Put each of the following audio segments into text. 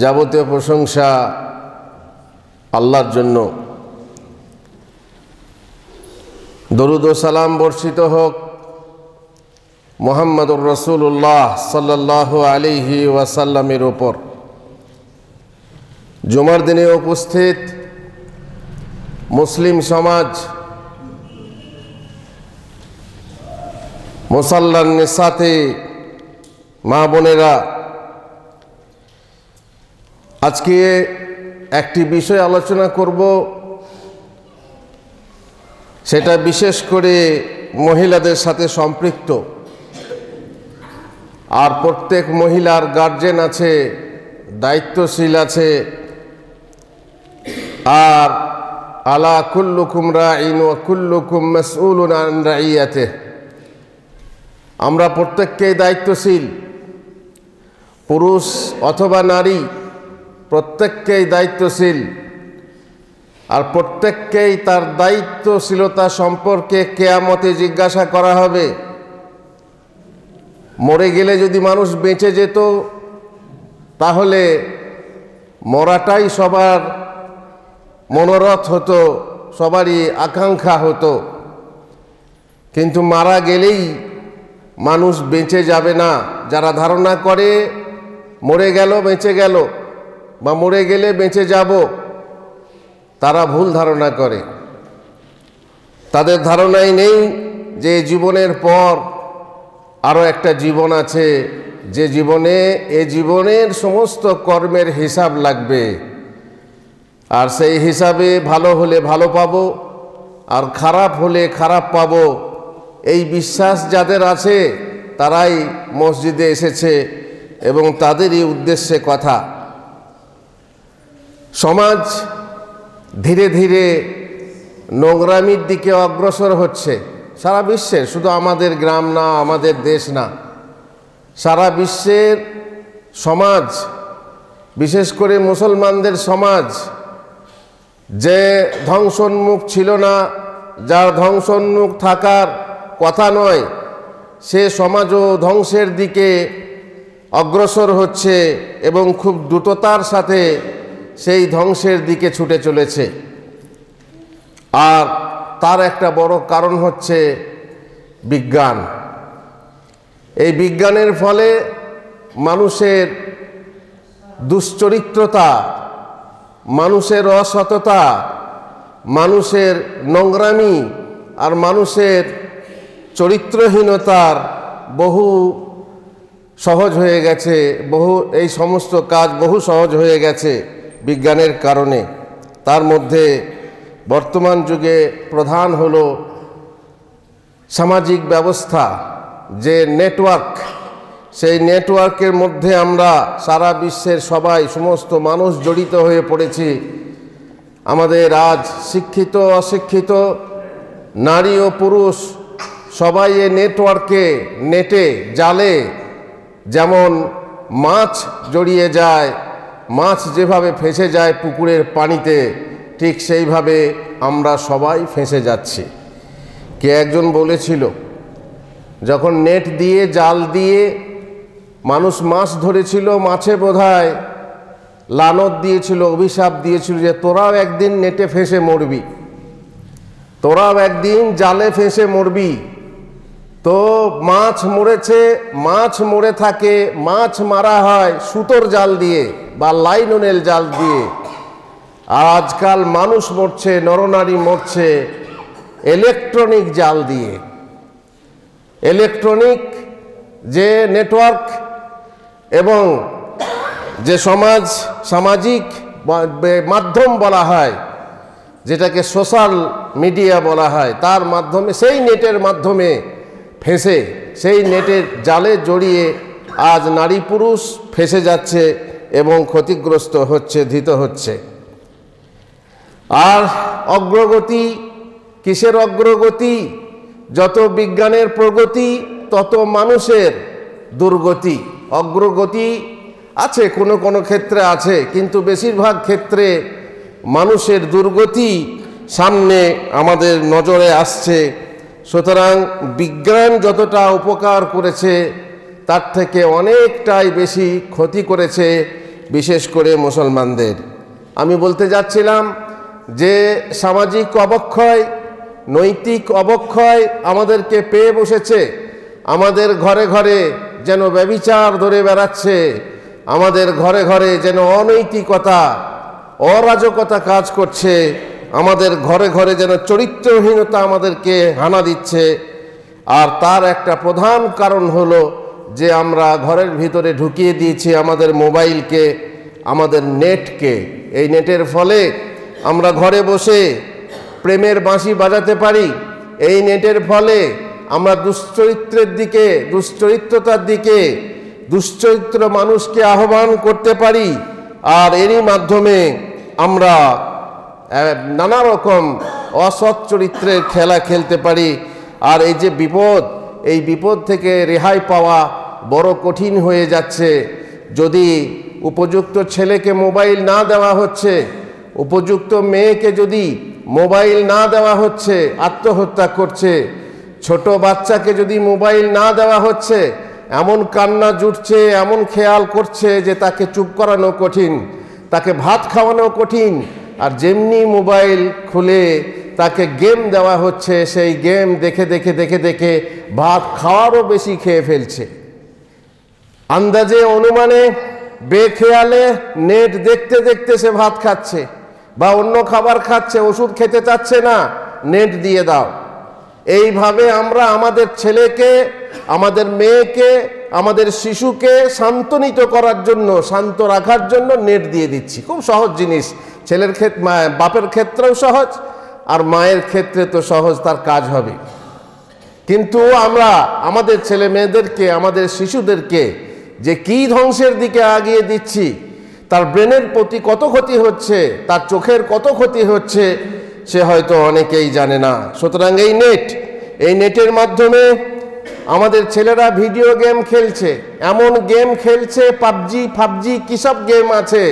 যাবতীয় প্রশংসা আল্লাহর জন্য। দরুদ ও সালাম বর্ষিত হোক মুহাম্মদুর রাসূলুল্লাহ সাল্লাল্লাহু আলাইহি ওয়াসাল্লামের ওপর। জুমার দিনে উপস্থিত মুসলিম সমাজ, মুসাল্লান নিসাতে মা বোনেরা, আজকে একটি বিষয় আলোচনা করব, সেটা বিশেষ করে মহিলাদের সাথে সম্পৃক্ত। আর প্রত্যেক মহিলার গার্জেন আছে, দায়িত্বশীল আছে। আর আলা কুল্লুকুম রাইন ওয়া কুল্লুকুম মাসউলুন আন রাইয়াতিহি, আমরা প্রত্যেককেই দায়িত্বশীল, পুরুষ অথবা নারী প্রত্যেককেই দায়িত্বশীল। আর প্রত্যেককেই তার দায়িত্বশীলতা সম্পর্কে কিয়ামতে জিজ্ঞাসা করা হবে। মরে গেলে যদি মানুষ বেঁচে যেত তাহলে মরাটাই সবার মনোরথ হতো, সবারই আকাঙ্ক্ষা হতো। কিন্তু মারা গেলেই মানুষ বেঁচে যাবে না। যারা ধারণা করে মরে গেল বেঁচে গেল বা মরে গেলে বেঁচে যাব, তারা ভুল ধারণা করে। তাদের ধারণাই নেই যে জীবনের পর আরও একটা জীবন আছে, যে জীবনে এ জীবনের সমস্ত কর্মের হিসাব লাগবে। আর সেই হিসাবে ভালো হলে ভালো পাবো, আর খারাপ হলে খারাপ পাবো। এই বিশ্বাস যাদের আছে তারাই মসজিদে এসেছে এবং তাদেরই উদ্দেশ্যে কথা। সমাজ ধীরে ধীরে নোংরামির দিকে অগ্রসর হচ্ছে সারা বিশ্বের, শুধু আমাদের গ্রাম না, আমাদের দেশ না, সারা বিশ্বের সমাজ, বিশেষ করে মুসলমানদের সমাজ যে ধ্বংসোন্মুখ ছিল না, যার ধ্বংসোন্মুখ থাকার কথা নয়, সে সমাজও ধ্বংসের দিকে অগ্রসর হচ্ছে এবং খুব দ্রুততার সাথে সেই ধ্বংসের দিকে ছুটে চলেছে। আর তার একটা বড় কারণ হচ্ছে বিজ্ঞান। এই বিজ্ঞানের ফলে মানুষের দুশ্চরিত্রতা, মানুষের অসততা, মানুষের নোংরামি আর মানুষের চরিত্রহীনতার বহু সহজ হয়ে গেছে, এই সমস্ত কাজ বহু সহজ হয়ে গেছে বিজ্ঞানের কারণে। তার মধ্যে বর্তমান যুগে প্রধান হলো সামাজিক ব্যবস্থা, যে নেটওয়ার্ক। সেই নেটওয়ার্কের মধ্যে আমরা সারা বিশ্বের সবাই, সমস্ত মানুষ জড়িত হয়ে পড়েছি। আমাদের আজ শিক্ষিত অশিক্ষিত, নারী ও পুরুষ সবাই এ নেটওয়ার্কে, নেটে, জালে যেমন মাছ জড়িয়ে যায়, মাছ যেভাবে ফেঁসে যায় পুকুরের পানিতে, ঠিক সেইভাবে আমরা সবাই ফেঁসে যাচ্ছি। কে একজন বলেছিল, যখন নেট দিয়ে, জাল দিয়ে মানুষ মাছ ধরেছিল, মাছে বোধহয় লানত দিয়েছিল, অভিশাপ দিয়েছিল যে তোরাও একদিন নেটে ফেঁসে মরবি, তোরাও একদিন জালে ফেঁসে মরবি। তো মাছ মরেছে, মাছ মরে থাকে, মাছ মারা হয় সুতোর জাল দিয়ে বা লাইননের জাল দিয়ে। আজকাল মানুষ মরছে, নরনারী মরছে ইলেকট্রনিক জাল দিয়ে। ইলেকট্রনিক যে নেটওয়ার্ক এবং যে সামাজিক মাধ্যম বলা হয়, যেটাকে সোশ্যাল মিডিয়া বলা হয়, তার মাধ্যমে, সেই নেটের মাধ্যমে ফেঁসে, সেই নেটের জালে জড়িয়ে আজ নারী পুরুষ ফেঁসে যাচ্ছে এবং ক্ষতিগ্রস্ত হচ্ছে, ধৃত হচ্ছে। আর অগ্রগতি, কিসের অগ্রগতি? যত বিজ্ঞানের প্রগতি তত মানুষের দুর্গতি। অগ্রগতি আছে, কোনো কোনো ক্ষেত্রে আছে, কিন্তু বেশিরভাগ ক্ষেত্রে মানুষের দুর্গতি সামনে আমাদের নজরে আসছে। সুতরাং বিজ্ঞান যতটা উপকার করেছে তার থেকে অনেকটাই বেশি ক্ষতি করেছে বিশেষ করে মুসলমানদের। আমি বলতে যাচ্ছিলাম যে সামাজিক অবক্ষয়, নৈতিক অবক্ষয় আমাদেরকে পেয়ে বসেছে। আমাদের ঘরে ঘরে যেন ব্যভিচার ধরে বেড়াচ্ছে, আমাদের ঘরে ঘরে যেন অনৈতিকতা, অরাজকতা কাজ করছে, আমাদের ঘরে ঘরে যেন চরিত্রহীনতা আমাদেরকে হানা দিচ্ছে। আর তার একটা প্রধান কারণ হলো যে আমরা ঘরের ভিতরে ঢুকিয়ে দিয়েছি আমাদের মোবাইলকে, আমাদের নেটকে। এই নেটের ফলে আমরা ঘরে বসে প্রেমের বাঁশি বাজাতে পারি। এই নেটের ফলে আমরা দুশ্চরিত্রের দিকে, দুশ্চরিত্রতার দিকে, দুশ্চরিত্র মানুষকে আহ্বান করতে পারি। আর এরই মাধ্যমে আমরা নানা রকম অসৎ চরিত্রের খেলা খেলতে পারি। আর এই যে বিপদ, এই বিপদ থেকে রেহাই পাওয়া বড় কঠিন হয়ে যাচ্ছে। যদি উপযুক্ত ছেলেকে মোবাইল না দেওয়া হচ্ছে, উপযুক্ত মেয়েকে যদি মোবাইল না দেওয়া হচ্ছে, আত্মহত্যা করছে। ছোট বাচ্চাকে যদি মোবাইল না দেওয়া হচ্ছে, এমন কান্না জুটছে, এমন খেয়াল করছে যে তাকে চুপ করানো কঠিন, তাকে ভাত খাওয়ানো কঠিন। আর যেমনি মোবাইল খুলে তাকে গেম দেওয়া হচ্ছে, সেই গেম দেখে দেখে দেখে দেখে ভাত খাওয়ারও বেশি খেয়ে ফেলছে। আন্দাজে, অনুমানে, বেখেয়ালে নেট দেখতে দেখতে সে ভাত খাচ্ছে বা অন্য খাবার খাচ্ছে, ওষুধ খেতে চাচ্ছে না, নেট দিয়ে দাও। এইভাবে আমরা আমাদের ছেলেকে, আমাদের মেয়েকে, আমাদের শিশুকে শান্তনিত করার জন্য, শান্ত রাখার জন্য নেট দিয়ে দিচ্ছি। খুব সহজ জিনিস, ছেলের ক্ষেত্রে, বাপের ক্ষেত্রেও সহজ, আর মায়ের ক্ষেত্রে তো সহজ, তার কাজ হবে। কিন্তু আমরা আমাদের ছেলে মেয়েদেরকে, আমাদের শিশুদেরকে যে কি ধ্বংসের দিকে আগিয়ে দিচ্ছি, তার ব্রেনের প্রতি কত ক্ষতি হচ্ছে, তার চোখের কত ক্ষতি হচ্ছে, সে হয়তো অনেকেই জানে না। সুতরাং এই নেটের মাধ্যমে আমাদের ছেলেরা ভিডিও গেম খেলছে, এমন গেম খেলছে, পাবজি কিসব গেম আছে,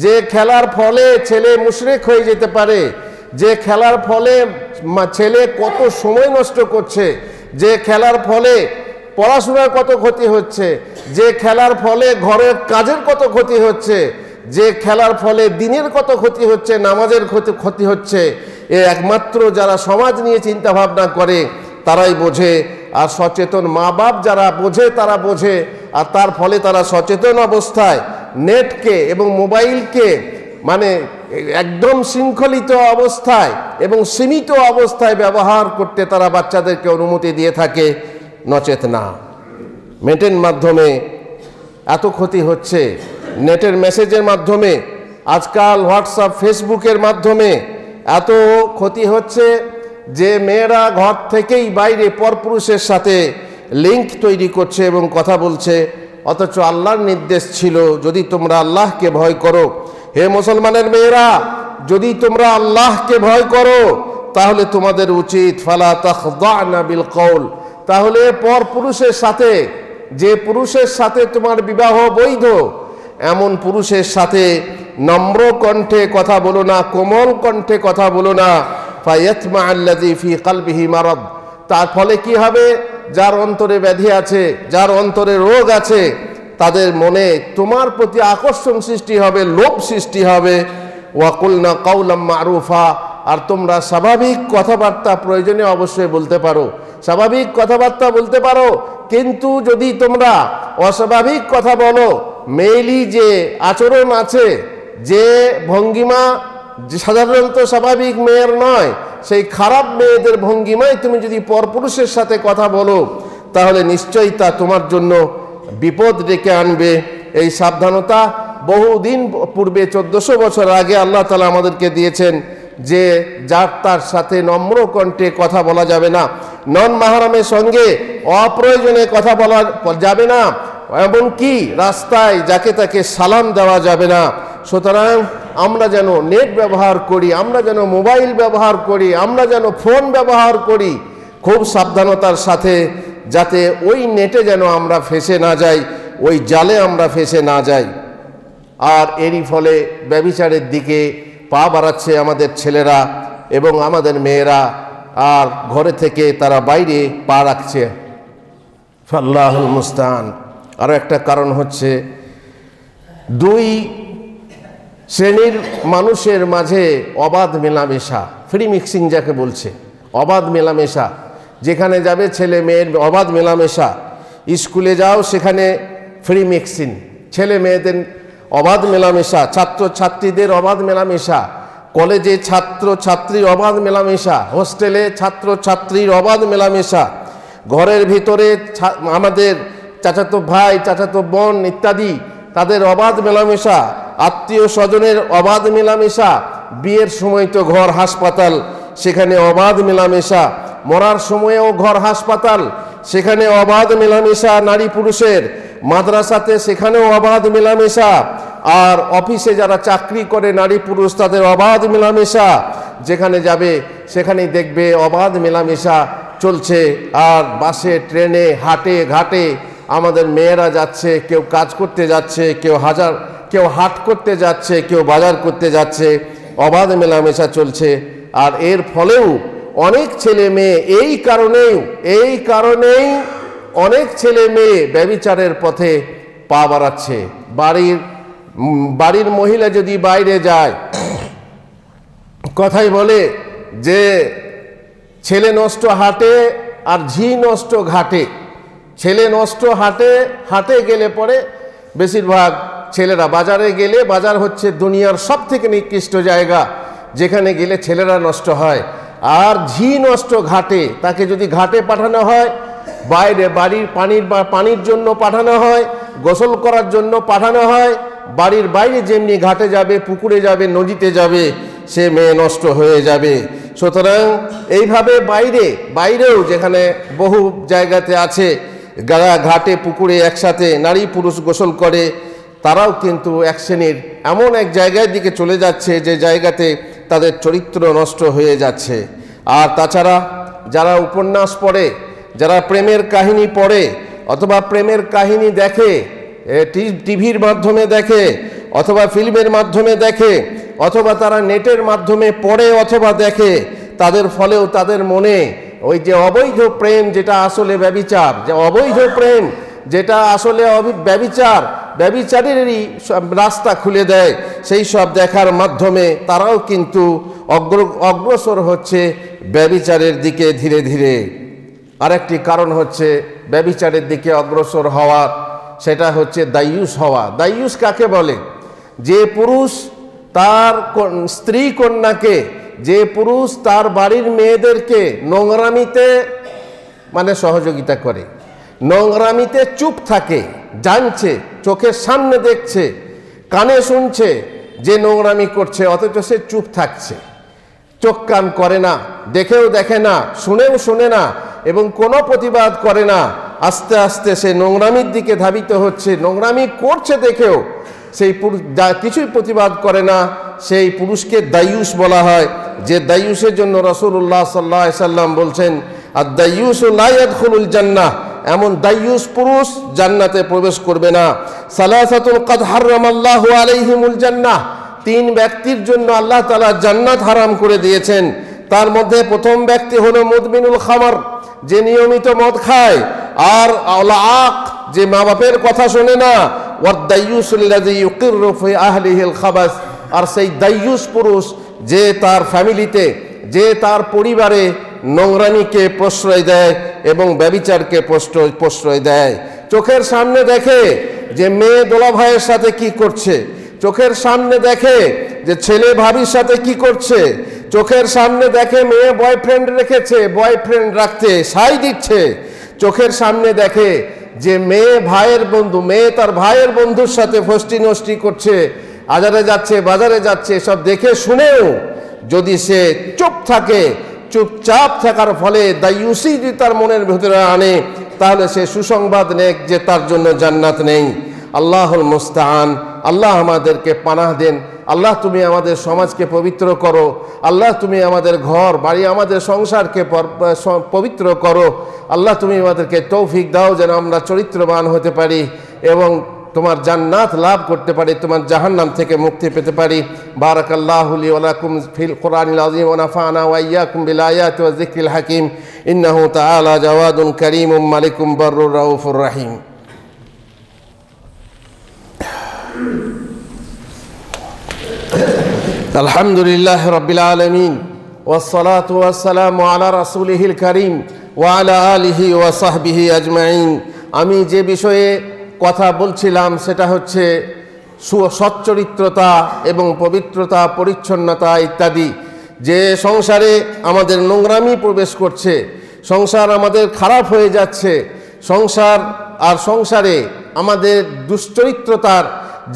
যে খেলার ফলে ছেলে মুশরিক হয়ে যেতে পারে, যে খেলার ফলে ছেলে কত সময় নষ্ট করছে, যে খেলার ফলে পড়াশোনার কত ক্ষতি হচ্ছে, যে খেলার ফলে ঘরের কাজের কত ক্ষতি হচ্ছে, যে খেলার ফলে দিনের কত ক্ষতি হচ্ছে, নামাজের ক্ষতি হচ্ছে, এ একমাত্র যারা সমাজ নিয়ে চিন্তা ভাবনা করে তারাই বোঝে। আর সচেতন মা বাপ যারা বোঝে তারা বোঝে, আর তার ফলে তারা সচেতন অবস্থায় নেটকে এবং মোবাইলকে মানে একদম শৃঙ্খলিত অবস্থায় এবং সীমিত অবস্থায় ব্যবহার করতে তারা বাচ্চাদেরকে অনুমতি দিয়ে থাকে, নচেত না। নেটের মাধ্যমে এত ক্ষতি হচ্ছে, নেটের মেসেজের মাধ্যমে, আজকাল হোয়াটসঅ্যাপ, ফেসবুকের মাধ্যমে এত ক্ষতি হচ্ছে যে মেয়েরা ঘর থেকেই বাইরে পরপুরুষের সাথে লিঙ্ক তৈরি করছে এবং কথা বলছে। অথচ আল্লাহর নির্দেশ ছিল, যদি তোমরা আল্লাহকে ভয় করো, হে মুসলমানের মেয়েরা, যদি তোমরা আল্লাহকে ভয় করো তাহলে তোমাদের উচিত ফালা তাখদানা বিল কওল, তাহলে পরপুরুষের সাথে, যে পুরুষের সাথে তোমার বিবাহ বৈধ, এমন পুরুষের সাথে নম্র কণ্ঠে কথা বলো না, কোমল কণ্ঠে কথা বলো না। ফায়াতমা আল্লাযী ফী কলবিহি মারাদ, তার ফলে কি হবে? যার অন্তরে ব্যাধি আছে, যার অন্তরে রোগ আছে, তাদের মনে তোমার প্রতি আকর্ষণ সৃষ্টি হবে, লোভ সৃষ্টি হবে। ওয়াকুলনা কাওলাম মারুফা, আর তোমরা স্বাভাবিক কথাবার্তা প্রয়োজনে অবশ্যই বলতে পারো, স্বাভাবিক কথাবার্তা বলতে পারো। কিন্তু যদি তোমরা অস্বাভাবিক কথা বলো, মেইলি যে আচরণ আছে, যে ভঙ্গিমা সাধারণত স্বাভাবিক মেয়ের নয়, সেই খারাপ মেয়েদের ভঙ্গিমায় তুমি যদি পরপুরুষের সাথে কথা বলো, তাহলে নিশ্চয়ই তা তোমার জন্য বিপদ ডেকে আনবে। এই সাবধানতা বহুদিন পূর্বে, 1400 বছর আগে আল্লাহ তাআলা আমাদেরকে দিয়েছেন যে যার তার সাথে নম্র কণ্ঠে কথা বলা যাবে না, নন মাহরামের সঙ্গে অপ্রয়োজনে কথা বলা যাবে না, এমনকি রাস্তায় যাকে তাকে সালাম দেওয়া যাবে না। সুতরাং আমরা যেন নেট ব্যবহার করি, আমরা যেন মোবাইল ব্যবহার করি, আমরা যেন ফোন ব্যবহার করি খুব সাবধানতার সাথে, যাতে ওই নেটে যেন আমরা ফেঁসে না যাই, ওই জালে আমরা ফেঁসে না যাই। আর এরই ফলে ব্যভিচারের দিকে পা বাড়াচ্ছে আমাদের ছেলেরা এবং আমাদের মেয়েরা, আর ঘরে থেকে তারা বাইরে পা রাখছে। আল্লাহুল মুস্তাআন। আরও একটা কারণ হচ্ছে দুই শ্রেণীর মানুষের মাঝে অবাধ মেলামেশা, ফ্রি মিক্সিং যাকে বলছে, অবাধ মেলামেশা। যেখানে যাবে ছেলে মেয়ের অবাধ মেলামেশা। স্কুলে যাও, সেখানে ফ্রি মিক্সিং, ছেলে মেয়েদের অবাধ মেলামেশা, ছাত্র ছাত্রীদের অবাধ মেলামেশা, কলেজে ছাত্র ছাত্রীর অবাধ মেলামেশা, হোস্টেলে ছাত্র ছাত্রীর অবাধ মেলামেশা, ঘরের ভিতরে আমাদের চাচাতো ভাই চাচাতো বোন ইত্যাদি তাদের অবাধ মেলামেশা, আত্মীয় স্বজনের অবাধ মেলামেশা, বিয়ের সময় তো ঘর হাসপাতাল, সেখানে অবাধ মেলামেশা, মরার সময়েও ঘর হাসপাতাল, সেখানে অবাধ মেলামেশা নারী পুরুষের, মাদ্রাসাতে সেখানেও অবাধ মেলামেশা, আর অফিসে যারা চাকরি করে নারী পুরুষ তাদের অবাধ মেলামেশা। যেখানে যাবে সেখানেই দেখবে অবাধ মেলামেশা চলছে। আর বাসে ট্রেনে হাটে ঘাটে আমাদের মেয়েরা যাচ্ছে, কেউ কাজ করতে যাচ্ছে, কেউ হাট করতে যাচ্ছে, কেউ বাজার করতে যাচ্ছে, অবাধ মেলামেশা চলছে। আর এর ফলেও অনেক ছেলে মেয়ে এই কারণেই অনেক ছেলে মেয়ে ব্যভিচারের পথে পা বাড়াচ্ছে। বাড়ির মহিলা যদি বাইরে যায়, কথাই বলে যে ছেলে নষ্ট হাটে আর ঝি নষ্ট ঘাটে। ছেলে নষ্ট হাটে গেলে পরে বেশিরভাগ ছেলেরা, বাজারে গেলে, বাজার হচ্ছে দুনিয়ার সব থেকে নিকৃষ্ট জায়গা, যেখানে গেলে ছেলেরা নষ্ট হয়। আর ঝি নষ্ট ঘাটে, তাকে যদি ঘাটে পাঠানো হয়, বাইরে বাড়ির পানির জন্য পাঠানো হয়, গোসল করার জন্য পাঠানো হয়, বাড়ির বাইরে যেমনি ঘাটে যাবে, পুকুরে যাবে, নদীতে যাবে, সে মেয়ে নষ্ট হয়ে যাবে। সুতরাং এইভাবে বাইরেও যেখানে বহু জায়গাতে আছে, ঘাটে পুকুরে একসাথে নারী পুরুষ গোসল করে, তারাও কিন্তু এক শ্রেণীর এমন এক জায়গার দিকে চলে যাচ্ছে যে জায়গাতে তাদের চরিত্র নষ্ট হয়ে যাচ্ছে। আর তাছাড়া যারা উপন্যাস পড়ে, যারা প্রেমের কাহিনী পড়ে অথবা প্রেমের কাহিনী দেখে, টিভির মাধ্যমে দেখে অথবা ফিল্মের মাধ্যমে দেখে অথবা তারা নেটের মাধ্যমে পড়ে অথবা দেখে, তাদের ফলেও তাদের মনে ওই যে অবৈধ প্রেম যেটা আসলে ব্যভিচার, যে অবৈধ প্রেম যেটা আসলে ব্যভিচারেরই রাস্তা খুলে দেয়, সেই সব দেখার মাধ্যমে তারাও কিন্তু অগ্রসর হচ্ছে ব্যভিচারের দিকে ধীরে ধীরে। আরেকটি কারণ হচ্ছে ব্যভিচারের দিকে অগ্রসর হওয়ার, সেটা হচ্ছে দায়ুস হওয়া। দায়ুস কাকে বলে? যে পুরুষ তার স্ত্রী কন্যাকে, যে পুরুষ তার বাড়ির মেয়েদেরকে নোংরামিতে সহযোগিতা করে, নোংরামিতে চুপ থাকে, জানছে, চোখের সামনে দেখছে, কানে শুনছে যে নোংরামি করছে, অথচ সে চুপ থাকছে, চোখ কান করে না, দেখেও দেখে না, শুনেও শোনে না এবং কোনো প্রতিবাদ করে না। আস্তে আস্তে সে নোংরামির দিকে ধাবিত হচ্ছে, নোংরামি করছে দেখেও সেই পুরুষ কিছুই প্রতিবাদ করে না, সেই পুরুষকে দায়ুস বলা হয়। যে দায়ুসের জন্য রাসূলুল্লাহ সাল্লাল্লাহু আলাইহি সাল্লাম বলছেন, আদ-দায়ুসু লা ইয়াদখুলুল জান্নাহ, এমন দায়ুস পুরুষ জান্নাতে প্রবেশ করবে না। সালাসাতুন কাদ হারামাল্লাহু আলাইহিমুল জান্নাহ, তিন ব্যক্তির জন্য আল্লাহ তাআলা জান্নাত হারাম করে দিয়েছেন। তার মধ্যে প্রথম ব্যক্তি হলো মুদমিনুল খামর, যে নিয়মিত মদ খায়, আর আলাক, যে মা বাপের কথা শোনে না, ওয়াদ-দায়ুসুল্লাযী ইউকিররু ফি আহলিহিল খাবাস, আর সেই দায়ুস পুরুষ যে তার ফ্যামিলিতে, যে তার পরিবারে নোংরামিকে প্রশ্রয় দেয় এবং ব্যভিচারকে প্রশ্রয় দেয়। চোখের সামনে দেখে যে মেয়ে দোলা ভাইয়ের সাথে কি করছে, চোখের সামনে দেখে যে ছেলে ভাবির সাথে কি করছে, চোখের সামনে দেখে মেয়ে বয়ফ্রেন্ড রেখেছে, বয়ফ্রেন্ড রাখতে সাই দিচ্ছে, চোখের সামনে দেখে যে মেয়ে তার ভাইয়ের বন্ধুর সাথে ফষ্টি নষ্টি করছে, আজারে যাচ্ছে, বাজারে যাচ্ছে, সব দেখে শুনেও যদি সে চুপচাপ থাকার ফলে দায়ুসি যদি তার মনের ভেতরে আনে, তাহলে সে সুসংবাদ নেক যে তার জন্য জান্নাত নেই। আল্লাহুল মুস্তাআন। আল্লাহ আমাদেরকে পানাহ দেন। আল্লাহ তুমি আমাদের সমাজকে পবিত্র করো। আল্লাহ তুমি আমাদের ঘর বাড়ি, আমাদের সংসারকে পবিত্র করো। আল্লাহ তুমি আমাদেরকে তৌফিক দাও যেন আমরা চরিত্রবান হতে পারি এবং তোমার জান্নাত লাভ করতে পারি, তোমার জাহান্নাম থেকে মুক্তি পেতে পারি। বারাকাল্লাহু লি ওয়া লাকুম ফিল কুরআনিল আযীম ওয়া নাফা'না ওয়া ইয়্যাকুম বিল আয়াতি ওয়াজ যিকরিল হাকীম। ইন্নাহু তাআলা জাওয়াদুন কারীমুম মালিকুম বাররুর রাউফুর রাহিম। আলহামদুলিল্লাহ রাব্বিল আলামিন ওয়াসসালাতু ওয়াসসালামু আলা রাসূলিহিল কারীম ওয়া আলা আলিহি ওয়া সাহবিহি আজমাইন। আমি যে বিষয়ে কথা বলছিলাম সেটা হচ্ছে সচ্চরিত্রতা এবং পবিত্রতা, পরিচ্ছন্নতা ইত্যাদি। যে সংসারে আমাদের নোংরামি প্রবেশ করছে, সংসার আমাদের খারাপ হয়ে যাচ্ছে, সংসারে আমাদের দুশ্চরিত্রতার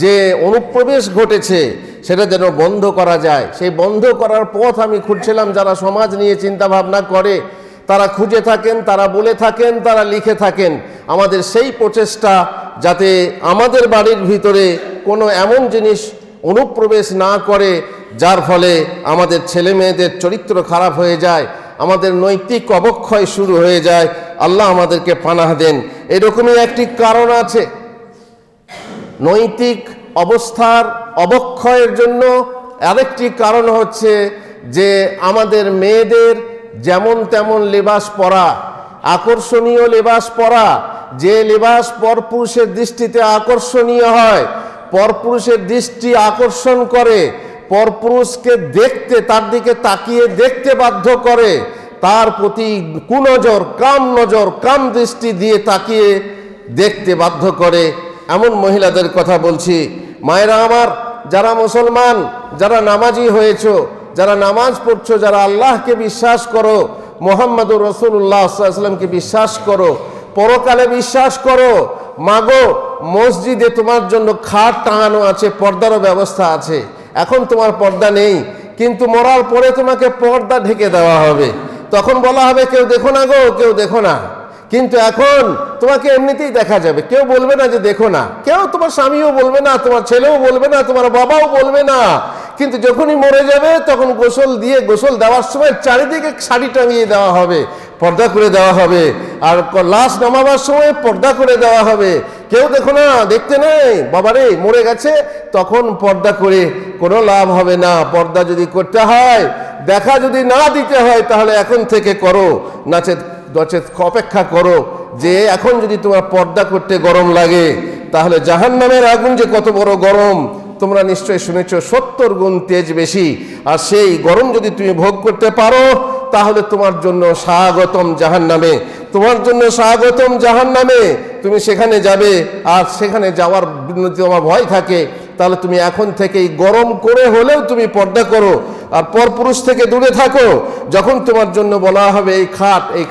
যে অনুপ্রবেশ ঘটেছে সেটা যেন বন্ধ করা যায়। সেই বন্ধ করার পথ আমি খুঁজছিলাম। যারা সমাজ নিয়ে চিন্তা ভাবনা করে তারা খুঁজে থাকেন, তারা বলে থাকেন, তারা লিখে থাকেন। আমাদের সেই প্রচেষ্টা যাতে আমাদের বাড়ির ভিতরে কোনো এমন জিনিস অনুপ্রবেশ না করে যার ফলে আমাদের ছেলে মেয়েদের চরিত্র খারাপ হয়ে যায়, আমাদের নৈতিক অবক্ষয় শুরু হয়ে যায়। আল্লাহ আমাদেরকে পানাহ দেন। এরকমই একটি কারণ আছে। নৈতিক অবস্থার অবক্ষয়ের জন্য আরেকটি কারণ হচ্ছে যে আমাদের মেয়েদের যেমন তেমন লেবাস পরা, আকর্ষণীয় লেবাস পরা, যে লেবাস পরপুরুষের দৃষ্টিতে আকর্ষণীয় হয়, পরপুরুষের দৃষ্টি আকর্ষণ করে, পরপুরুষকে দেখতে, তার দিকে তাকিয়ে দেখতে বাধ্য করে, তার প্রতি কুনজর, কাম দৃষ্টি দিয়ে তাকিয়ে দেখতে বাধ্য করে, এমন মহিলাদের কথা বলছি। মায়েরা আমার, যারা মুসলমান, যারা নামাজি হয়েছো, যারা নামাজ পড়ছো, যারা আল্লাহকে বিশ্বাস করো, মুহাম্মদুর রাসূলুল্লাহ সাল্লাল্লাহু আলাইহি ওয়াসাল্লামকে বিশ্বাস করো, পরকালে বিশ্বাস করো, মাগো মসজিদে তোমার জন্য খাট টাঙানো আছে, পর্দারও ব্যবস্থা আছে। এখন তোমার পর্দা নেই, কিন্তু মরার পরে তোমাকে পর্দা ঢেকে দেওয়া হবে। তখন বলা হবে কেউ দেখো না গো, কেউ দেখো না। কিন্তু এখন তোমাকে এমনিতেই দেখা যাবে, কেউ বলবে না যে দেখো না, কেউ, তোমার স্বামীও বলবে না, তোমার ছেলেও বলবে না, তোমার বাবাও বলবে না। কিন্তু যখনই মরে যাবে তখন গোসল দেওয়ার সময় চারিদিকে শাড়ি টাঙিয়ে দেওয়া হবে, পর্দা করে দেওয়া হবে, আর লাশ নামাবার সময় পর্দা করে দেওয়া হবে। কেউ দেখো না, দেখতে নেই, বাবারে মরে গেছে, তখন পর্দা করে কোনো লাভ হবে না। পর্দা যদি করতে হয়, দেখা যদি না দিতে হয়, তাহলে এখন থেকে করো, নচেত অপেক্ষা করো। যে এখন যদি তোমার পর্দা করতে গরম লাগে, তাহলে জাহান্নামের আগুন যে কত বড় গরম তোমরা নিশ্চয়ই শুনেছ, 70 গুণ তেজ বেশি। আর সেই গরম যদি তুমি ভোগ করতে পারো, তাহলে তোমার জন্য স্বাগতম জাহান্নামে, তোমার জন্য স্বাগতম জাহান্নামে। তুমি সেখানে যাবে, আর সেখানে যাওয়ার তোমার ভয় থাকে, তাহলে তুমি এখন থেকেই গরম করে হলেও তুমি পর্দা করো, আর পরপুরুষ থেকে দূরে থাকো। যখন তোমার জন্য বলা হবে এই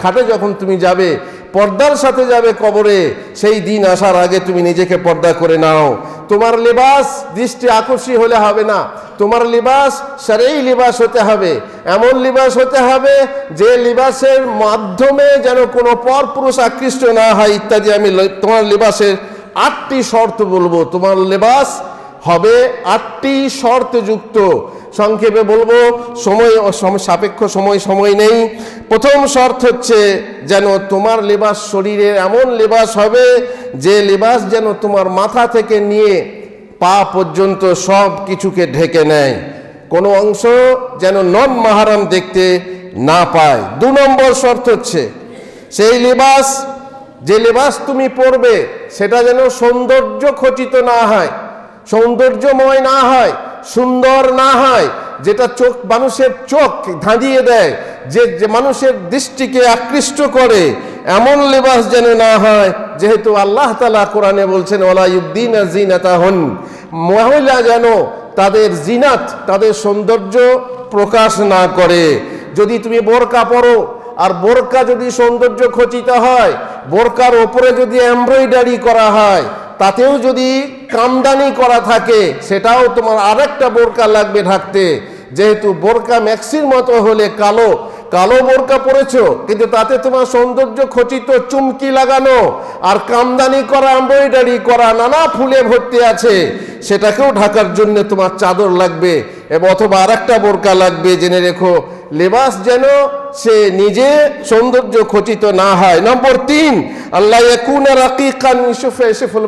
খাটে যখন তুমি যাবে, পর্দার সাথে যাবে কবরে, সেই দিন আসার আগে তুমি নিজেকে পর্দা করে নাও। তোমার লেবাস দৃষ্টি আকর্ষী হলে হবে না, তোমার লেবাস শরঈ লেবাস হতে হবে, এমন লেবাস হতে হবে যে লেবাসের মাধ্যমে যেন কোনো পরপুরুষ আকৃষ্ট না হয় ইত্যাদি। আমি তোমার লেবাসের 8টি শর্ত বলবো। তোমার লেবাস হবে 8টি শর্তযুক্ত। সংক্ষেপে বলবো, সাপেক্ষ সময় নেই। প্রথম শর্ত হচ্ছে যেন তোমার লেবাস শরীরের এমন লেবাস হবে যে লেবাস যেন তোমার মাথা থেকে নিয়ে পা পর্যন্ত সব কিছুকে ঢেকে নেয়, কোনো অংশ যেন নন মাহরাম দেখতে না পায়। 2 নম্বর শর্ত হচ্ছে সেই লেবাস, যে লেবাস তুমি পরবে সেটা যেন সৌন্দর্য খচিত না হয়, সৌন্দর্যময় না হয়, সুন্দর না হয়, যেটা মানুষের চোখ ধাঁধিয়ে দেয়, যে মানুষের দৃষ্টিকে আকৃষ্ট করে, এমন লেবাস যেন না হয়। যেহেতু আল্লাহ তাআলা কোরআনে বলছেন ওয়ালা ইউবদিনা জিনাতাহুন, মহিলা যেন তাদের জিনাত, তাদের সৌন্দর্য প্রকাশ না করে। যদি তুমি বোরকা পরো, আর বোরকা যদি সৌন্দর্য খচিত হয়, বোরকার ওপরে যদি এমব্রয়ডারি করা হয়, তাতেও যদি কামদানি করা থাকে, সেটাও তোমার আরেকটা বোরকা লাগবে ঢাকতে। যেহেতু বোরকা ম্যাক্সির মতো হলে কালো বোরকা পরেছো, কিন্তু তাতে তোমার সৌন্দর্য খচিত, চুমকি লাগানো আর কামদানি করা, এমব্রয়ডারি করা, নানা ফুলে ভর্তি আছে, সেটাকেও ঢাকার জন্য তোমার চাদর লাগবে, এবং অথবা আরেকটা বোরকা লাগবে। জেনে রেখো, লেবাস যেন সে নিজে সৌন্দর্য খচিত না হয়। নম্বর 3, আল্লাহ ইয়াকুনা রাকিকান ইউসুফুল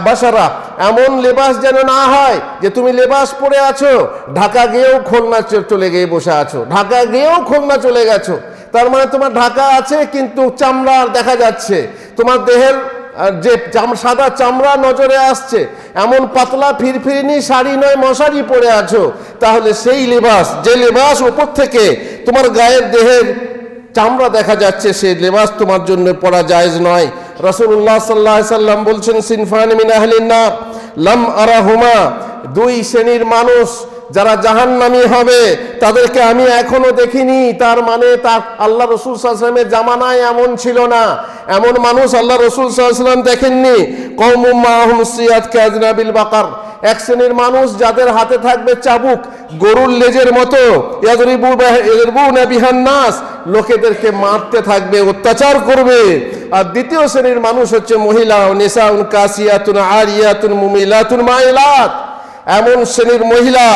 বাসারা, এমন লেবাস যেন না হয় যে তুমি লেবাস পরে আছো, ঢাকা গিয়েও খুলনা চলে গিয়ে বসে আছো, ঢাকা গিয়েও খুলনা চলে গেছো, তার মানে তোমার ঢাকা আছে কিন্তু চামড়া দেখা যাচ্ছে, তোমার দেহের যে সাদা চামড়া নজরে আসছে, এমন পাতলা ফিরফিরিনি শাড়ি নয় মশারি পরে আছো, তাহলে সেই লেবাস, যে লেবাস উপর থেকে তোমার গায়ের দেহের চামড়া দেখা যাচ্ছে, সেই লেবাস তোমার জন্য পরা জায়েজ নয়। রাসূলুল্লাহ সাল্লাল্লাহু আলাইহি সাল্লাম বলছেন, সিনফান মিন আহলিন নার লাম আরাহুমা, দুই শ্রেণীর মানুষ যারা জাহান্নামী হবে তাদেরকে আমি এখনো দেখিনি। তার মানে তার আল্লাহ রসুল সাল্লাল্লাহু আলাইহি ওয়াসাল্লামের জামানায় এমন ছিল না, এমন মানুষ আল্লাহ রসুল সাল্লাল্লাহু আলাইহি ওয়াসাল্লাম দেখেননি। কওমুম মাহুম সিয়াত কাযনাবিল বাকার, এক শ্রেণীর মানুষ যাদের হাতে থাকবে চাবুক গরুর লেজের মতো, ইয়াদরিবুনা বিহান নাস, লোকেদেরকে মারতে থাকবে, অত্যাচার করবে। আর দ্বিতীয় শ্রেণীর মানুষ হচ্ছে মহিলা, নিসাউন কাসিয়াতুন আরিয়াতুন মুমিলাতুন মাইলাত, এমন শ্রেণীর মহিলা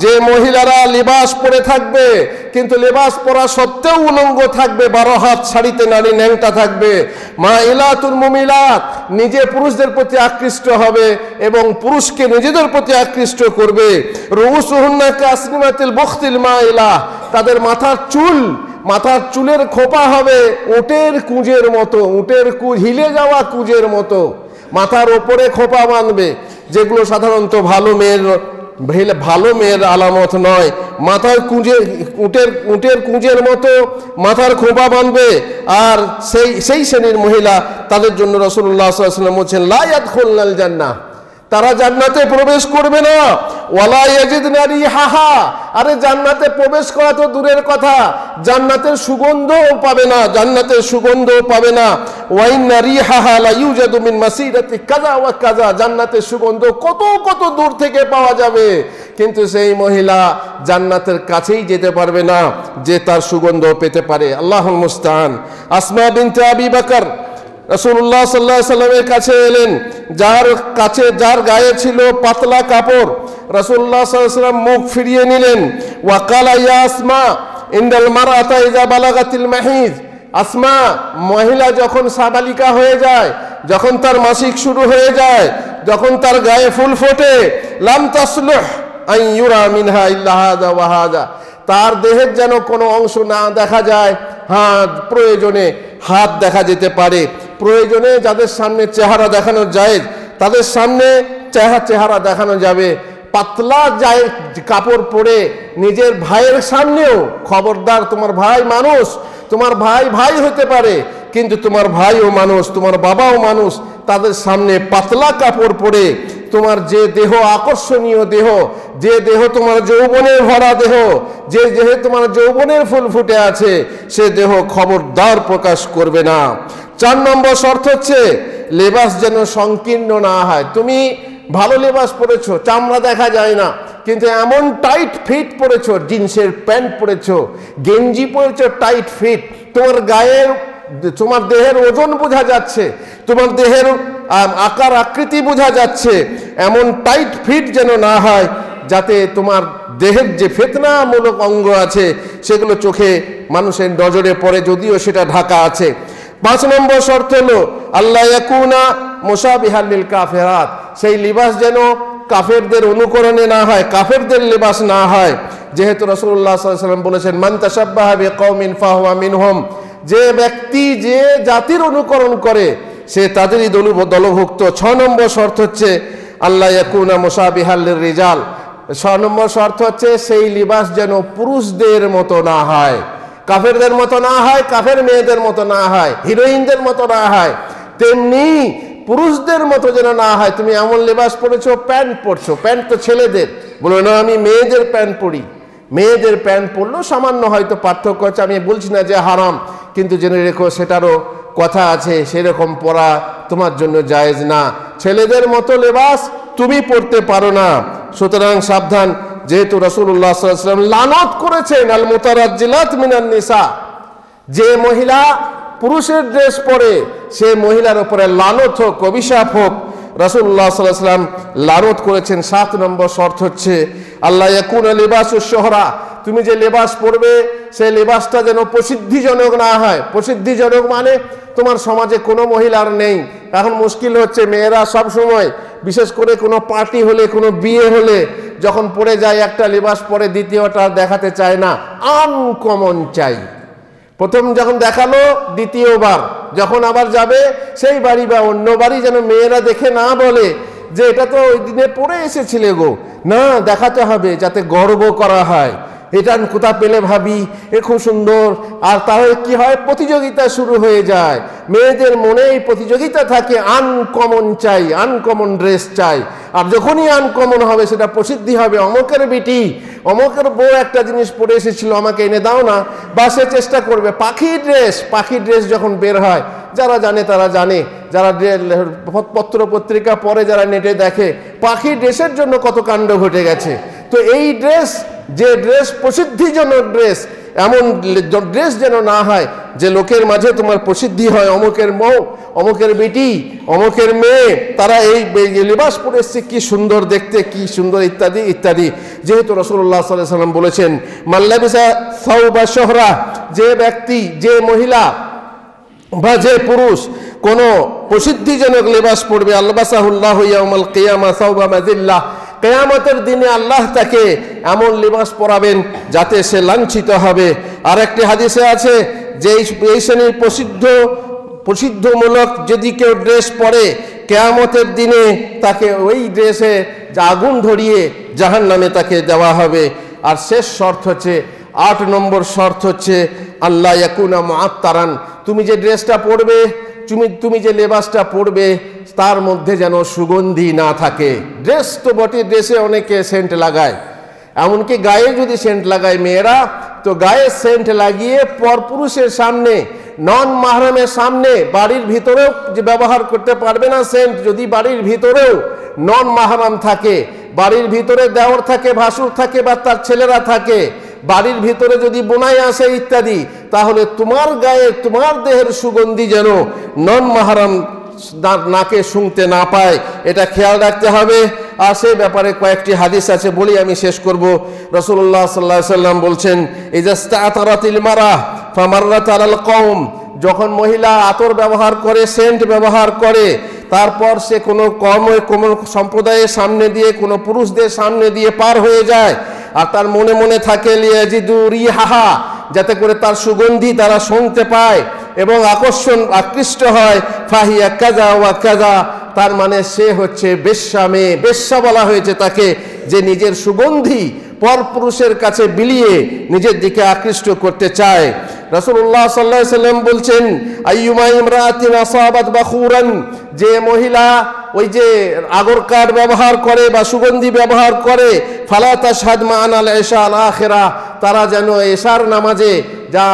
যে মহিলারা লিবাস পরে থাকবে, কিন্তু লিবাস পরা সত্ত্বেও উলঙ্গ থাকবে, 12 হাত শাড়িতে নারী ন্যাংটা থাকবে। মাইলাতুন মুমিলাত, নিজে পুরুষদের প্রতি আকৃষ্ট হবে এবং পুরুষকে নিজেদের প্রতি আকৃষ্ট করবে। রুউসুহুন্না কাসনিমাতিল বুখতিল মাইলা, তাদের মাথার চুলের খোপা হবে উটের কুঁজের মতো, উটের কুঁজ, হিলে যাওয়া কুঁজের মতো মাথার ওপরে খোপা বাঁধবে, যেগুলো সাধারণত ভালো মেয়ের আলামত নয়। মাথার উটের কুঁজের মতো মাথার খোপা বাঁধবে। আর সেই শ্রেণীর মহিলা, তাদের জন্য রাসূলুল্লাহ সাল্লাল্লাহু আলাইহি ওয়াসাল্লাম বলছেন, লা ইয়াদখুলনাল জান্নাহ, তারা জান্নাতে প্রবেশ করবে না। ওয়ালা ইয়াজিদনা রিহাহা, আরে জান্নাতে প্রবেশ করা তো দূরের কথা, জান্নাতের সুগন্ধও পাবে না, জান্নাতের সুগন্ধও পাবে না। ওয়া ইন্না রিহাহা লা ইউজাদু মিন মাসিরাতি কাযা ওয়া কাযা, জান্নাতের সুগন্ধ কত কত দূর থেকে পাওয়া যাবে, কিন্তু সেই মহিলা জান্নাতের কাছেই যেতে পারবে না যে তার সুগন্ধ পেতে পারে। আল্লাহুল মুস্তাআন। আসমা বিনতে আবি বকর রাসূলুল্লাহ সাল্লাল্লাহু আলাইহি ওয়াসাল্লামের কাছে এলেন, যার গায়ে ছিল পাতলা কাপড়। রাসূলুল্লাহ সাল্লাল্লাহু আলাইহি ওয়াসাল্লাম মুখ ফিরিয়ে নিলেন। ওয়া ক্বালা ইয়া আসমা ইন্দাল মারআতা ইযা বালাগাতিল মাহিজ, আসমা, মহিলা যখন সাবালিকা হয়ে যায়, যখন তার মাসিক শুরু হয়ে যায়, যখন তার গায়ে ফুল ফোটে, লাম তাসলুহ আন ইউরা মিনহা ইল্লা হাযা ওয়া হাযা, তার দেহের যেন কোনো অংশ না দেখা যায়। প্রয়োজনে হাত দেখা যেতে পারে, প্রয়োজনে যাদের সামনে চেহারা দেখানো যায় তাদের সামনে চেহারা দেখানো যাবে। পাতলা কাপড় পরে নিজের ভাইয়ের সামনেও, খবরদার, তোমার ভাই মানুষ, তোমার ভাই হতে পারে, কিন্তু তোমার ভাইও মানুষ, তোমার বাবাও মানুষ, তাদের সামনে পাতলা কাপড় পরে তোমার যে দেহ আকর্ষণীয় দেহ, যে দেহ তোমার যৌবনের ভরা দেহ, যে দেহে তোমার যৌবনের ফুল ফুটে আছে, সে দেহ খবরদার প্রকাশ করবে না। 4 নম্বর শর্ত হচ্ছে লেবাস যেন সংকীর্ণ না হয়। তুমি ভালো লেবাস পরেছো, চামড়া দেখা যায় না, কিন্তু এমন টাইট ফিট পরেছো, জিন্সের প্যান্ট পরেছো, গেঞ্জি পরেছো টাইট ফিট, তোমার গায়ের, তোমার দেহের ওজন বোঝা যাচ্ছে, তোমার দেহের আকার আকৃতি বোঝা যাচ্ছে, এমন টাইট ফিট যেন না হয় যাতে তোমার দেহের যে ফিতনামূলক অঙ্গ আছে সেগুলো চোখে মানুষের নজরে পড়ে, যদিও সেটা ঢাকা আছে। 5 নম্বর শর্ত হলো আল্লাহ ইয়াকুনা মুশাবিহাল লিল কাফিরাত, সেই লিবাস যেন কাফেরদের অনুকরণে না হয়, কাফেরদের লিবাস না হয়। যেহেতু রাসূলুল্লাহ সাল্লাল্লাহু আলাইহি ওয়াসাল্লাম বলেছেন, মান তাশাব্বাহা বিকওমিন ফাহুয়া মিনহুম, যে ব্যক্তি যে জাতির অনুকরণ করে সে তাদেরই দলভুক্ত। 6 নম্বর শর্ত হচ্ছে আল্লাহ ইয়াকুনা মুশাবিহাল লির রিজাল, 6 নম্বর শর্ত হচ্ছে সেই লিবাস যেন পুরুষদের মতো না হয়, কাফেরদের মতো না হয়, কাফের মেয়েদের মতো না হয়, হিরোইনদের মতো না হয়, তেমনি পুরুষদের মতো যেন না হয়। তুমি এমন লেবাস পরেছো, প্যান্ট পরছো, প্যান্ট তো ছেলেদের, বলো না আমি মেয়েদের প্যান্ট পরি, মেয়েদের প্যান্ট পরলেও সামান্য হয়তো পার্থক্য আছে, আমি বলছি না যে হারাম, কিন্তু জেনে রেখো সেটারও কথা আছে, সেরকম পরা তোমার জন্য জায়েজ না। ছেলেদের মতো লেবাস তুমি পরতে পারো না, সুতরাং সাবধান। যেহেতু রাসূলুল্লাহ সাল্লাল্লাহু আলাইহি ওয়াসাল্লাম লানত করেছেন আল মুতারাজ্জিলাত মিনান নিসা, যে মহিলা পুরুষের ড্রেস পরে সে মহিলার উপরে লানত হোক, অভিশাপ হোক, রাসূলুল্লাহ সাল্লাল্লাহু আলাইহি ওয়াসাল্লাম লানত করেছেন। 7 নম্বর শর্ত হচ্ছে আল্লাহ ইয়াকুনা লিবাসুশ শুহরা, তুমি যে লেবাস পরবে সেই লেবাসটা যেন প্রসিদ্ধিজনক না হয়। প্রসিদ্ধিজনক মানে তোমার সমাজে কোনো মহিলার নেই। এখন মুশকিল হচ্ছে, মেয়েরা সব সময়, বিশেষ করে কোনো পার্টি হলে, কোনো বিয়ে হলে যখন পরে যায় একটা লেবাস পরে দ্বিতীয়টা দেখাতে চায় না, আনকমন চাই, প্রথম যখন দেখালো, দ্বিতীয়বার যখন আবার যাবে সেই বাড়ি বা অন্য বাড়ি যেন মেয়েরা দেখে না বলে যে এটা তো ওই দিনে পরে এসেছিলে গো, না, দেখাতে হবে যাতে গর্ব করা হয়, এটা কোথা পেলে ভাবি, এ খুব সুন্দর। আর তাহলে কি হয়, প্রতিযোগিতা শুরু হয়ে যায়, মেয়েদের মনে এই প্রতিযোগিতা থাকে, আনকমন চাই, আনকমন ড্রেস চাই। আর যখনই আনকমন হবে সেটা প্রসিদ্ধি হবে, অমুকের বেটি, অমুকের বউ একটা জিনিস পরে এসেছিল, আমাকে এনে দাও না, বা সে চেষ্টা করবে। পাখি ড্রেস যখন বের হয়, যারা জানে তারা জানে, যারা পত্র পত্রিকা পরে যারা নেটে দেখে, পাখি ড্রেসের জন্য কত কাণ্ড ঘটে গেছে। তো এই ড্রেস, যে ড্রেস প্রসিদ্ধিজনক ড্রেস, এমন ড্রেস যেন না হয় যে লোকের মাঝে তোমার প্রসিদ্ধি হয়, অমুকের বউ, অমুকের বেটি, অমুকের মেয়ে, তারা এই লিবাস পরে এসছে, কি সুন্দর দেখতে, কি সুন্দর, ইত্যাদি ইত্যাদি। যেহেতু রাসূলুল্লাহ সাল্লাল্লাহু আলাইহি ওয়াসাল্লাম বলেছেন, মাল্লাবিসা সাওবা শহরা, যে ব্যক্তি, যে মহিলা বা যে পুরুষ কোনো প্রসিদ্ধিজনক লিবাস পরবে, আলবাসাহুল্লাহু ইয়াউমাল কিয়ামা সাওবা মাযিল্লাহ, কিয়ামতের দিনে আল্লাহ তাকে এমন লিবাস পরাবেন যাতে সে লাঞ্ছিত হবে। আর একটি হাদিসে আছে যে এই শ্রেণীর প্রসিদ্ধমূলক যদি কেউ ড্রেস পরে, কিয়ামতের দিনে তাকে ওই ড্রেসে আগুন ধরিয়ে জাহান্নামে তাকে দেওয়া হবে। আর শেষ শর্ত হচ্ছে, 8 নম্বর শর্ত হচ্ছে, আল্লাহ ইয়াকুনা মুআত্তারান, তুমি যে ড্রেসটা পরবে, তুমি যে লেবাসটা পরবে, তার মধ্যে যেন সুগন্ধি না থাকে। ড্রেস তো বটে, ড্রেসে অনেকে সেন্ট লাগায়, এমনকি গায়ে যদি সেন্ট লাগায় মেয়েরা, তো গায়ে সেন্ট লাগিয়ে পরপুরুষের সামনে, নন মাহরামের সামনে, বাড়ির ভিতরেও যে ব্যবহার করতে পারবে না সেন্ট। যদি বাড়ির ভিতরেও নন মাহরাম থাকে, বাড়ির ভিতরে দেওর থাকে, ভাসুর থাকে, বা তার ছেলেরা থাকে, বাড়ির ভিতরে যদি বোনাই আসে ইত্যাদি, তাহলে তোমার গায়ে, তোমার দেহের সুগন্ধি যেন নন মাহরাম নাকে শুনতে না পায়, এটা খেয়াল রাখতে হবে। আর সেই ব্যাপারে কয়েকটি হাদিস আছে, বলি আমি শেষ করব। রাসূলুল্লাহ সাল্লাল্লাহু আলাইহি ওয়াসাল্লাম বলছেন, ইজাস্তাতারাতিল মারা ফামাররাত আলাল কওম, যখন মহিলা আতর ব্যবহার করে, সেন্ট ব্যবহার করে, তারপর সে কোনো কোনো সম্প্রদায়ের সামনে দিয়ে, কোনো পুরুষদের সামনে দিয়ে পার হয়ে যায়, আর তার মনে মনে থাকে লিয়াজিদু রিহাহা, যাতে করে তার সুগন্ধি তারা শুনতে পায় এবং আকৃষ্ট হয়, ফাহিয়া কাজা ওয়া কাজা, তার মানে সে হচ্ছে বেশ্যা মেয়ে। বেশ্যা বলা হয়েছে তাকে, যে নিজের সুগন্ধি পরপুরুষের কাছে বিলিয়ে নিজের দিকে আকৃষ্ট করতে চায়। রাসূলুল্লাহ সাল্লাল্লাহু আলাইহি ওয়াসাল্লাম বলছেন, আইয়ুমা ইমরাতিন আসাবাত বাখুরান, যে মহিলা ওই যে আগর কাঠ ব্যবহার করে বা সুগন্ধি ব্যবহার করে, ফালা তাশহাদ মা'ানাল ইশা আল আখিরা, তারা যেন এশার নামাজে, যা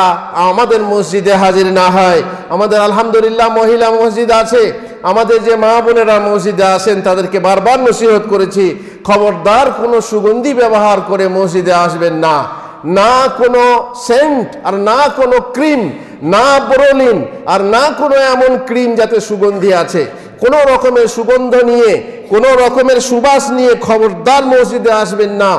আমাদের মসজিদে হাজির না হয়। আমাদের আলহামদুলিল্লাহ মহিলা মসজিদ আছে, আমাদের যে মা বোনেরা মসজিদে আসেন তাদেরকে বারবার নসিহত করেছি, খবরদার কোনো সুগন্ধি ব্যবহার করে মসজিদে আসবেন না, না কোনো সেন্ট, আর না কোনো ক্রিম, না বোরোলিন, আর না কোনো এমন ক্রিম যাতে সুগন্ধি আছে। কোনো রকমের সুগন্ধ নিয়ে, কোনো রকমের সুবাস নিয়ে খবরদার মসজিদে আসবেন না।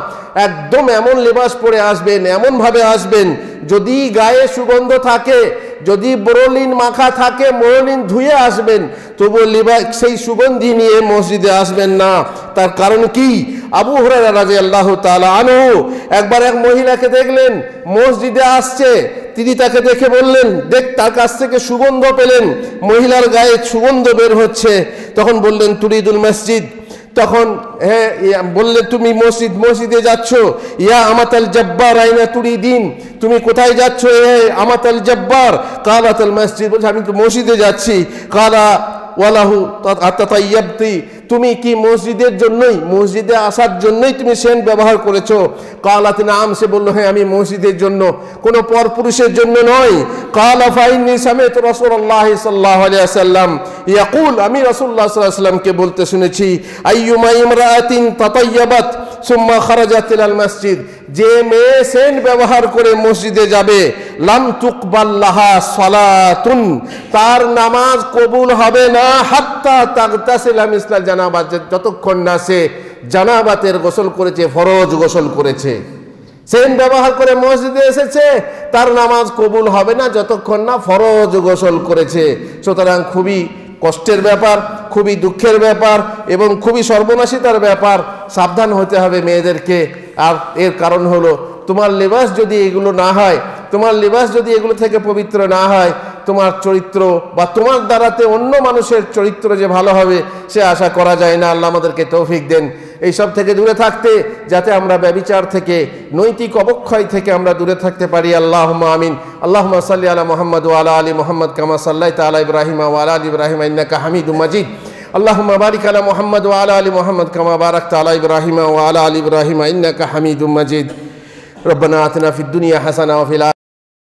একদম এমন লিবাস পরে আসবেন, এমনভাবে আসবেন, যদি গায়ে সুগন্ধ থাকে, যদি বোরোলিন মাখা থাকে, বোরোলিন ধুয়ে আসবেন, তবু সেই সুগন্ধি নিয়ে মসজিদে আসবেন না। তার কারণ কি? আবু হুরায়রা রাদিয়াল্লাহু তাআলা আনহু একবার এক মহিলাকে দেখলেন মসজিদে আসছে, তিনি তাকে দেখে বললেন, তার কাছ থেকে সুগন্ধ পেলেন, মহিলার গায়ে সুগন্ধ বের হচ্ছে, তখন বললেন তুরিদুল মসজিদ, তখন বললেন তুমি মসজিদে যাচ্ছ, ইয়া আমাতাল জব্বার আইনা তুরিদিন, তুমি কোথায় যাচ্ছ হে আমাতাল জব্বার? কালাতাল মসজিদ, বলছে আমি তো মসজিদে যাচ্ছি। কালা ওয়ালাহু আতাতাইয়াবতি, তুমি কি মসজিদের জন্যই, মসজিদে আসার জন্যই তুমি সেন্ট ব্যবহার করেছো? কালাত নাম, সে বলল হ্যাঁ আমি মসজিদের জন্য, কোনো পরপুরুষের জন্য নয়। কালা ফাইন্নী সামি'তু রাসূলুল্লাহ সাল্লাল্লাহু আলাইহি ওয়াসাল্লাম ইয়াকুল, আমি রাসূলুল্লাহ সাল্লাল্লাহু আলাইহি ওয়াসাল্লামকে বলতে শুনেছি, আইয়ুমা ইমরাআতিন তাতায়্যাবাত সুম্মা খারাজাত ইলাল মসজিদ, যে মেয়ে সেন্ট ব্যবহার করে মসজিদে যাবে, লাম তুকবাল লাহা সালাতুন, তার নামাজ কবুল হবে না, হাত্তা তাগতাসিলা মিসলা জানাবাত, যতক্ষণ না সে জানাবাতের গোসল করেছে, ফরজ গোসল করেছে। সেন্ট ব্যবহার করে মসজিদে এসেছে, তার নামাজ কবুল হবে না যতক্ষণ না ফরজ গোসল করেছে। সুতরাং খুবই কষ্টের ব্যাপার, খুবই দুঃখের ব্যাপার এবং খুবই সর্বনাশিতার ব্যাপার, সাবধান হতে হবে মেয়েদেরকে। আর এর কারণ হলো, তোমার লেবাস যদি এগুলো না হয়, তোমার লিবাস যদি এগুলো থেকে পবিত্র না হয়, তোমার চরিত্র বা তোমার দ্বারাতে অন্য মানুষের চরিত্র যে ভালো হবে সে আশা করা যায় না। আল্লাহ আমাদেরকে তৌফিক দেন এইসব থেকে দূরে থাকতে, যাতে আমরা ব্যভিচার থেকে, নৈতিক অবক্ষয় থেকে আমরা দূরে থাকতে পারি। আল্লাহুম্মা আমিন। আল্লাহুম্মা সাল্লি আলা মুহাম্মদ ওয়া আলা আলি মুহাম্মদ কামা সাল্লাইতা আলা ইব্রাহিম ওয়া আলা আলি ইব্রাহিম ইন্নাকা হামিদুম মাজিদ। আল্লাহুম্মা বারিক আলা মুহাম্মদ ওয়া আলা আলি মুহাম্মদ কামা বারাকতা আলা ইব্রাহিম ওয়া আলা আলি ইব্রাহিম ইন্নাকা হামিদুম মাজিদ। রব্বানা আতিনা ফিদ দুনিয়া হাসানাহ ওয়া ফিল